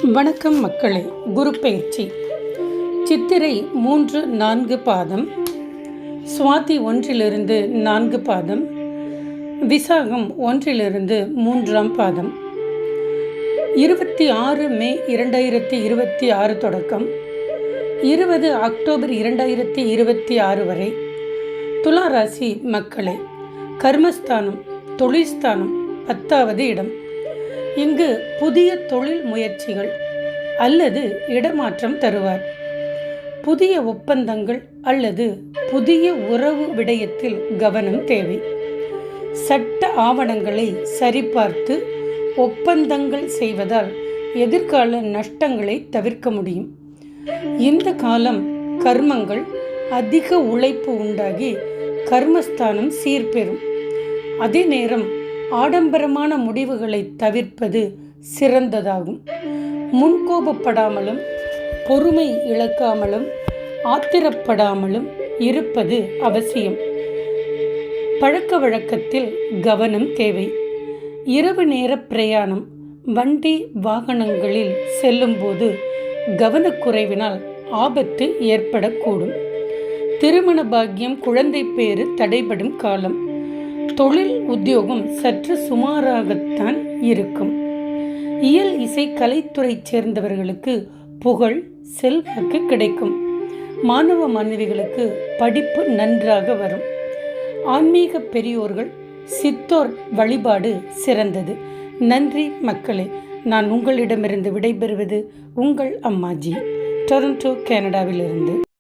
வணக்கம் மக்களே. குரு பெயர்ச்சி சித்திரை 3-4 பாதம், சுவாதி 1-4 பாதம், விசாகம் 1-3 பாதம், 26 மே 2026 தொடக்கம் 20 அக்டோபர் 2026 வரை. துலா ராசி மக்களே, கர்மஸ்தானம் தொழில்ஸ்தானம் 10வது இடம். இங்கு புதிய தொழில் முயற்சிகள் அல்லது இடமாற்றம் தருவார். புதிய ஒப்பந்தங்கள் அல்லது புதிய உறவு விடயத்தில் கவனம் தேவை. சட்ட ஆவணங்களை சரிபார்த்து ஒப்பந்தங்கள் செய்வதால் எதிர்கால நஷ்டங்களை தவிர்க்க முடியும். இந்த காலம் கர்மங்கள் அதிக உழைப்பு உண்டாகி கர்மஸ்தானம் சீர்பெறும். அதே நேரம் ஆடம்பரமான முடிவுகளை தவிர்ப்பது சிறந்ததாகும். முன்கோபப்படாமலும் பொறுமை இழக்காமலும் ஆத்திரப்படாமலும் இருப்பது அவசியம். பழக்க வழக்கத்தில் கவனம் தேவை. இரவு நேர பிரயாணம், வண்டி வாகனங்களில் செல்லும்போது கவனக்குறைவினால் ஆபத்து ஏற்படக்கூடும். திருமண பாக்கியம், குழந்தை பேறு தடைபடும் காலம். தொழில் உத்தியோகம் சற்று சுமாராகத்தான் இருக்கும். இயல் இசை கலைத்துறை சேர்ந்தவர்களுக்கு புகழ் செல்வாக்கு கிடைக்கும். மாணவ மாணவிகளுக்கு படிப்பு நன்றாக வரும். ஆன்மீக பெரியோர்கள் சித்தோர் வழிபாடு சிறந்தது. நன்றி மக்களே. நான் உங்களிடமிருந்து விடைபெறுவது உங்கள் அம்மாஜி, டொரண்டோ, கனடாவிலிருந்து.